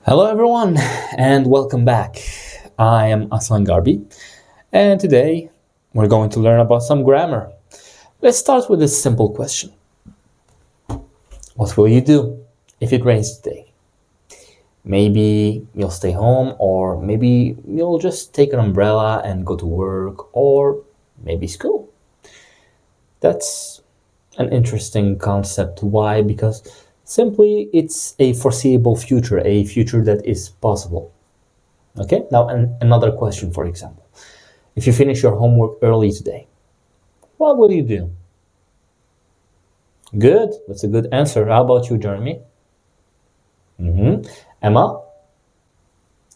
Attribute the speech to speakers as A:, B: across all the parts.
A: Hello, everyone, and welcome back. I am Aslan Garbi, and today we're going to learn about some grammar. Let's start with a simple question. What will you do if it rains today? Maybe you'll stay home, or maybe you'll just take an umbrella and go to work, or maybe school. That's an interesting concept. Why? Because simply it's a foreseeable future, a future that is possible. Okay, now another question, for example. If you finish your homework early today, what will you do? Good, that's a good answer. How about you, Jeremy? Emma?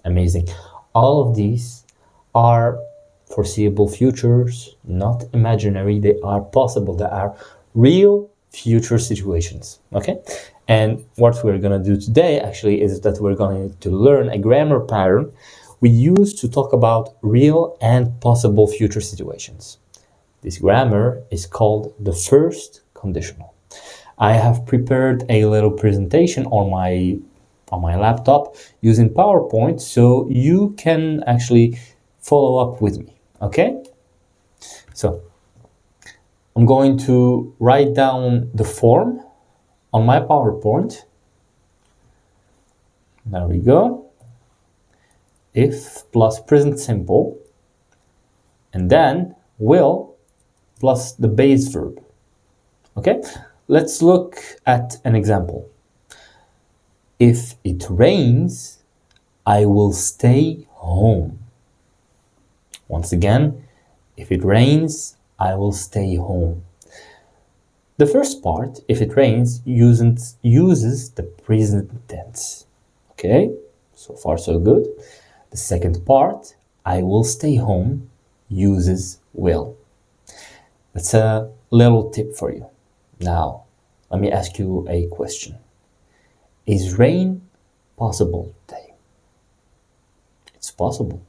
A: Amazing. All of these are foreseeable futures, not imaginary. They are possible. They are real future situations. Okay? And what we're going to do today actually is that we're going to learn a grammar pattern we use to talk about real and possible future situations. This grammar is called the first conditional. I have prepared a little presentation on my laptop using PowerPoint so you can actually follow up with me, okay? So I'm going to write down the form on my PowerPoint. There we go. If plus present simple, and then will plus the base verb. Okay, let's look at an example. If it rains, I will stay home. Once again, if it rains, I will stay home. The first part, if it rains, uses the present tense. Okay, so far so good. The second part, I will stay home, uses will. That's a little tip for you. Now, let me ask you a question. Is rain possible today? It's possible.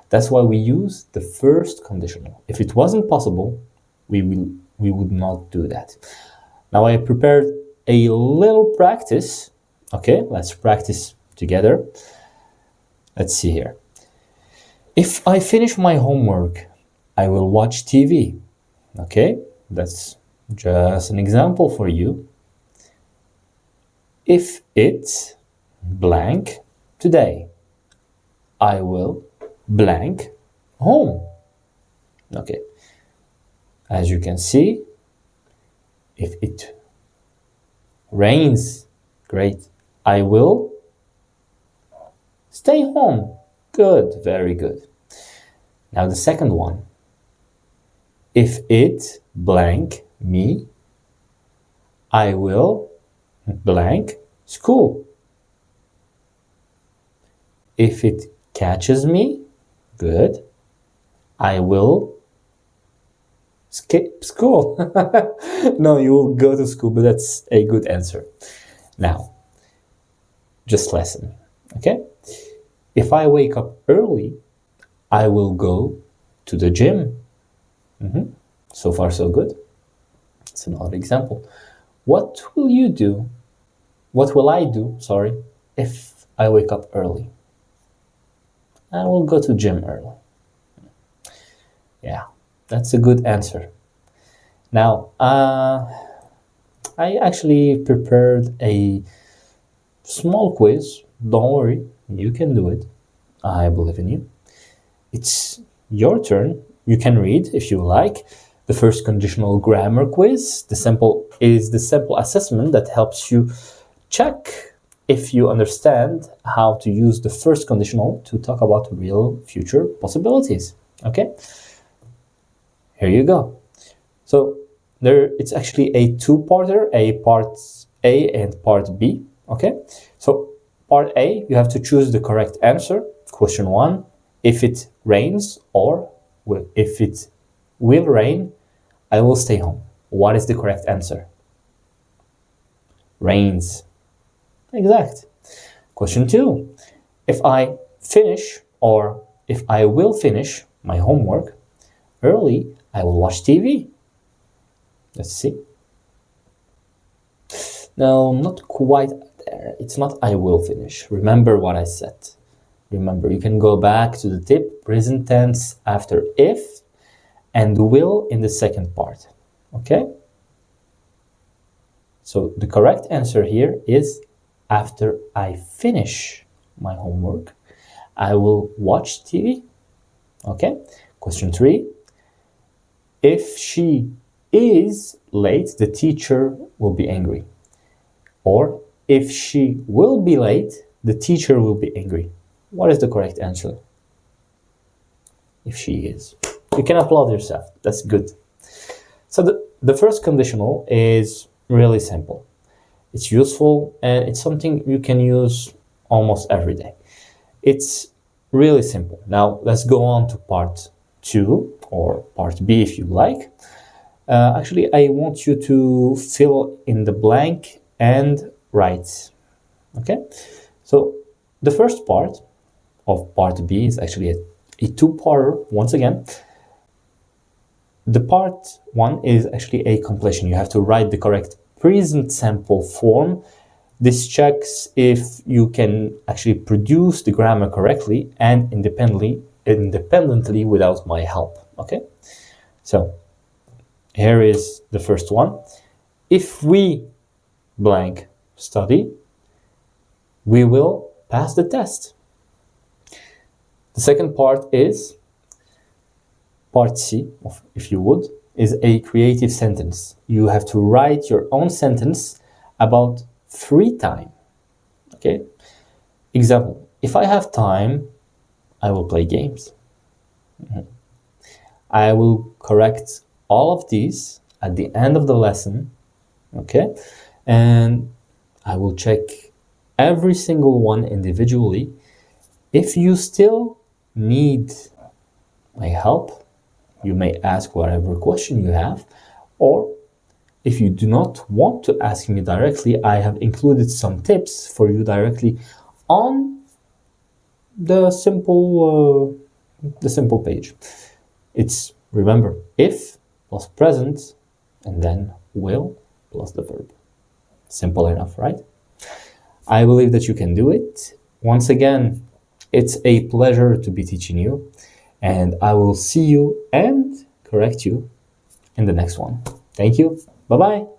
A: That's why we use the first conditional. If it wasn't possible, we would not do that. Now I prepared a little practice. Okay, let's practice together. Let's see here. If I finish my homework, I will watch TV. Okay, that's just an example for you. If it's blank today, I will blank home. Okay, as you can see, if it rains, great, I will stay home. Good, very good. Now the second one. If it blank me, I will blank school. If it catches me, good, I will skip school. No, you will go to school, but that's a good answer. Now, just listen, okay? If I wake up early, I will go to the gym. So far, so good. It's another example. What will you do? What will I do, sorry, if I wake up early? I will go to gym early. Yeah, that's a good answer. Now, I actually prepared a small quiz. Don't worry, you can do it. I believe in you. It's your turn. You can read if you like. The first conditional grammar quiz. The simple assessment that helps you check if you understand how to use the first conditional to talk about real future possibilities. Okay? Here you go. So it's actually a two-parter, a part A and part B. Okay? So part A, you have to choose the correct answer. Question 1, if it rains, or if it will rain, I will stay home. What is the correct answer? Rains. Exact. Question 2, if I finish, or if I will finish my homework early, I will watch TV. Let's see. No, not quite there. It's not I will finish. Remember what I said. Remember, you can go back to the tip, present tense after if, and will in the second part. Okay? So the correct answer here is after I finish my homework, I will watch TV. Okay? Question 3. If she is late, the teacher will be angry. Or if she will be late, the teacher will be angry. What is the correct answer? If she is. You can applaud yourself. That's good. So the first conditional is really simple. It's useful and it's something you can use almost every day. It's really simple. Now let's go on to part 2 or part B if you like. Actually, I want you to fill in the blank and write. Okay? So the first part of part B is actually a two-parter once again. The part 1 is actually a completion. You have to write the correct present simple form. This checks if you can actually produce the grammar correctly and independently without my help. Okay? So here is the first one. If we blank study, we will pass the test. The second part is part C, if you would, is a creative sentence. You have to write your own sentence about free time. Okay? Example, if I have time, I will play games. I will correct all of these at the end of the lesson. Okay? And I will check every single one individually. If you still need my help, you may ask whatever question you have, or if you do not want to ask me directly, I have included some tips for you directly on the simple page. It's, remember, if plus present and then will plus the verb. Simple enough, right? I believe that you can do it. Once again, it's a pleasure to be teaching you, and I will see you and correct you in the next one. Thank you. Bye-bye.